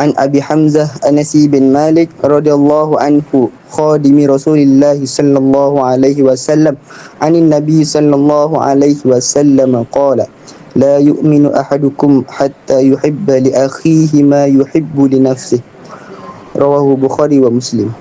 عن أبي حمزة أنس بن مالك رضي الله عنه خادم رسول الله صلى الله عليه وسلم عن النبي صلى الله عليه وسلم قال لا يؤمن أحدكم حتى يحب لأخيه ما يحب لنفسه رواه Bukhari wa Muslim.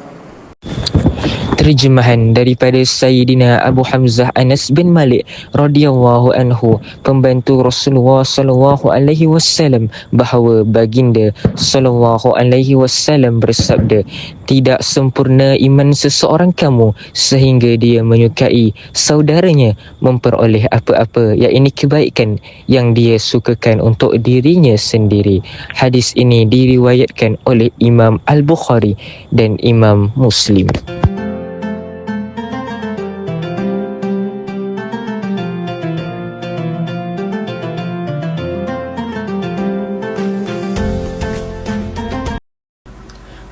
Terjemahan daripada Sayyidina Abu Hamzah Anas bin Malik radhiyallahu anhu, pembantu Rasulullah sallallahu alaihi wasallam, bahawa baginda sallallahu alaihi wasallam bersabda, tidak sempurna iman seseorang kamu sehingga dia menyukai saudaranya memperoleh apa-apa yakni kebaikan yang dia sukakan untuk dirinya sendiri. Hadis ini diriwayatkan oleh Imam Al-Bukhari dan Imam Muslim.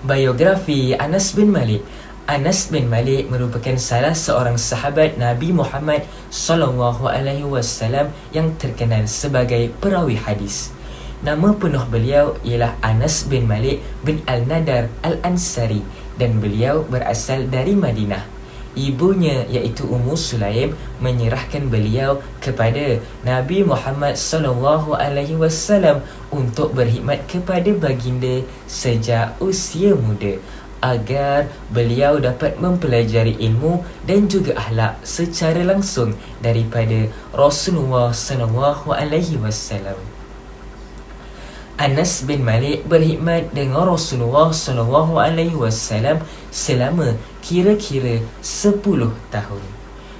Biografi Anas bin Malik. Anas bin Malik merupakan salah seorang sahabat Nabi Muhammad sallallahu alaihi wasallam yang terkenal sebagai perawi hadis. Nama penuh beliau ialah Anas bin Malik bin Al-Nadar Al-Ansari dan beliau berasal dari Madinah. Ibunya iaitu Ummu Sulaim menyerahkan beliau kepada Nabi Muhammad sallallahu alaihi wasallam untuk berkhidmat kepada baginda sejak usia muda agar beliau dapat mempelajari ilmu dan juga akhlak secara langsung daripada Rasulullah sallallahu alaihi wasallam. Anas bin Malik berkhidmat dengan Rasulullah sallallahu alaihi wasallam selama kira-kira 10 tahun.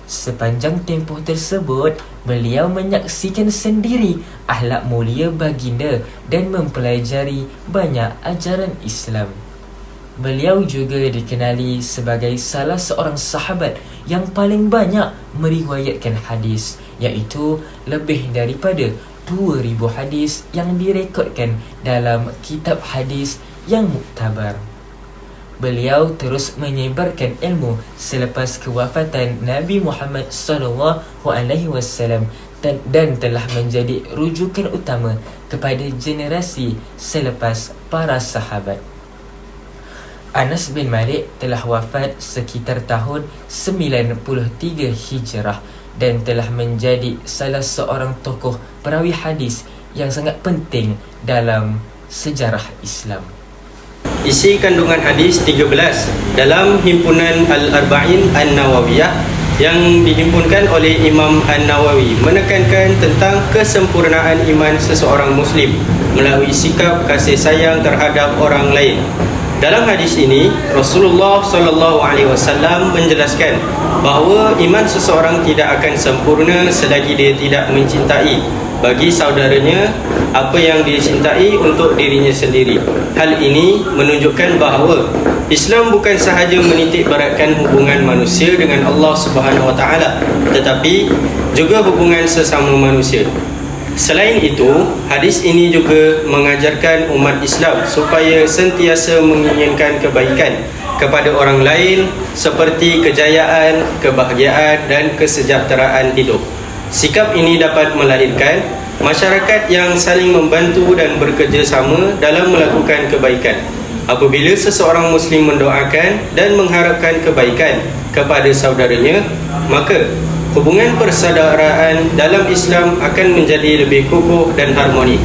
Sepanjang tempoh tersebut, beliau menyaksikan sendiri akhlak mulia baginda dan mempelajari banyak ajaran Islam. Beliau juga dikenali sebagai salah seorang sahabat yang paling banyak meriwayatkan hadis, iaitu lebih daripada 2,000 hadis yang direkodkan dalam kitab hadis yang muktabar. Beliau terus menyebarkan ilmu selepas kewafatan Nabi Muhammad sallallahu alaihi wasallam dan telah menjadi rujukan utama kepada generasi selepas para sahabat. Anas bin Malik telah wafat sekitar tahun 93 Hijrah dan telah menjadi salah seorang tokoh perawi hadis yang sangat penting dalam sejarah Islam. Isi kandungan hadis 13 dalam himpunan Al-Arba'in An-Nawawiyah yang dihimpunkan oleh Imam An-Nawawi menekankan tentang kesempurnaan iman seseorang Muslim melalui sikap kasih sayang terhadap orang lain. Dalam hadis ini, Rasulullah SAW menjelaskan bahawa iman seseorang tidak akan sempurna selagi dia tidak mencintai bagi saudaranya apa yang dia cintai untuk dirinya sendiri. Hal ini menunjukkan bahawa Islam bukan sahaja menitik beratkan hubungan manusia dengan Allah Subhanahu Wa Taala, tetapi juga hubungan sesama manusia. Selain itu, hadis ini juga mengajarkan umat Islam supaya sentiasa menginginkan kebaikan kepada orang lain seperti kejayaan, kebahagiaan dan kesejahteraan hidup. Sikap ini dapat melahirkan masyarakat yang saling membantu dan bekerjasama dalam melakukan kebaikan. Apabila seseorang Muslim mendoakan dan mengharapkan kebaikan kepada saudaranya, maka hubungan persaudaraan dalam Islam akan menjadi lebih kukuh dan harmoni.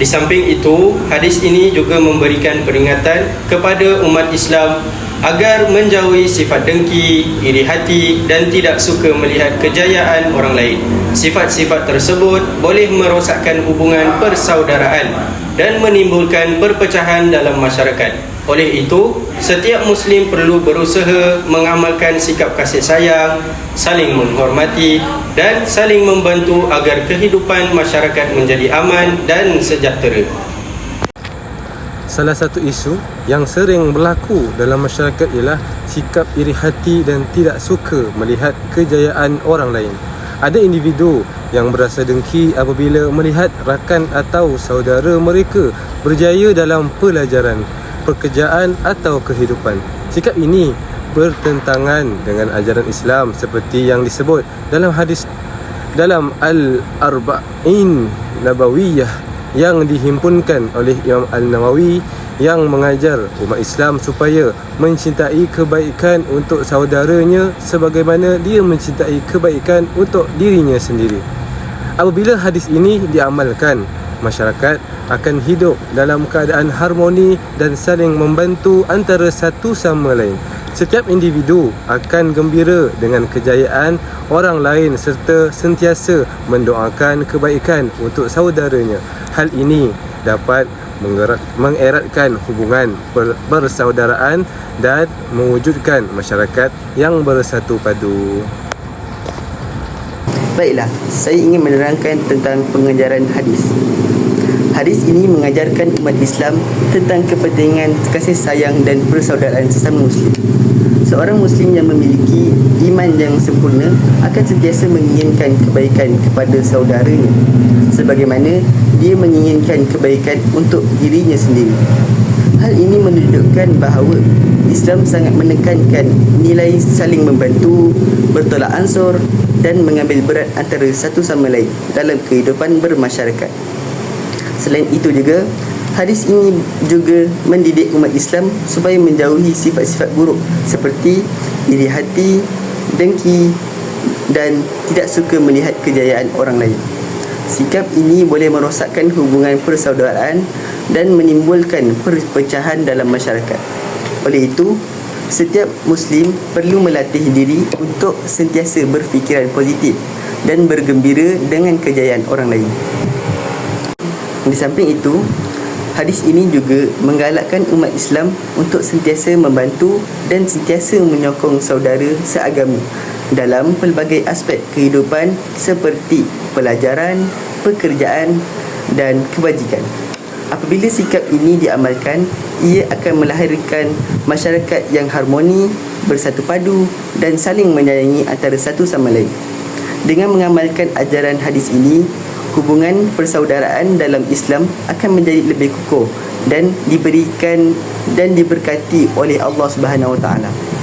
Di samping itu, hadis ini juga memberikan peringatan kepada umat Islam agar menjauhi sifat dengki, iri hati dan tidak suka melihat kejayaan orang lain. Sifat-sifat tersebut boleh merosakkan hubungan persaudaraan dan menimbulkan perpecahan dalam masyarakat. Oleh itu, setiap Muslim perlu berusaha mengamalkan sikap kasih sayang, saling menghormati dan saling membantu agar kehidupan masyarakat menjadi aman dan sejahtera. Salah satu isu yang sering berlaku dalam masyarakat ialah sikap iri hati dan tidak suka melihat kejayaan orang lain. Ada individu yang berasa dengki apabila melihat rakan atau saudara mereka berjaya dalam pelajaran, pekerjaan atau kehidupan. Sikap ini bertentangan dengan ajaran Islam seperti yang disebut dalam hadis dalam Al-Arba'in Nabawiyah yang dihimpunkan oleh Imam Al-Nawawi yang mengajar umat Islam supaya mencintai kebaikan untuk saudaranya sebagaimana dia mencintai kebaikan untuk dirinya sendiri. Apabila hadis ini diamalkan, masyarakat akan hidup dalam keadaan harmoni dan saling membantu antara satu sama lain. Setiap individu akan gembira dengan kejayaan orang lain serta sentiasa mendoakan kebaikan untuk saudaranya. Hal ini dapat mengeratkan hubungan persaudaraan dan mewujudkan masyarakat yang bersatu padu. Baiklah, saya ingin menerangkan tentang pengajaran hadis. Hadis ini mengajarkan umat Islam tentang kepentingan kasih sayang dan persaudaraan sesama Muslim. Seorang Muslim yang memiliki iman yang sempurna akan sentiasa menginginkan kebaikan kepada saudaranya, sebagaimana dia menginginkan kebaikan untuk dirinya sendiri. Hal ini menunjukkan bahawa Islam sangat menekankan nilai saling membantu, bertolak ansur dan mengambil berat antara satu sama lain dalam kehidupan bermasyarakat. Selain itu juga, hadis ini juga mendidik umat Islam supaya menjauhi sifat-sifat buruk seperti iri hati, dengki dan tidak suka melihat kejayaan orang lain. Sikap ini boleh merosakkan hubungan persaudaraan dan menimbulkan perpecahan dalam masyarakat. Oleh itu, setiap Muslim perlu melatih diri untuk sentiasa berfikiran positif dan bergembira dengan kejayaan orang lain. Di samping itu, hadis ini juga menggalakkan umat Islam untuk sentiasa membantu dan sentiasa menyokong saudara seagama dalam pelbagai aspek kehidupan seperti pelajaran, pekerjaan dan kebajikan. Apabila sikap ini diamalkan, ia akan melahirkan masyarakat yang harmoni, bersatu padu dan saling menyayangi antara satu sama lain. Dengan mengamalkan ajaran hadis ini, hubungan persaudaraan dalam Islam akan menjadi lebih kukuh dan diberikan dan diberkati oleh Allah Subhanahu Wa Taala.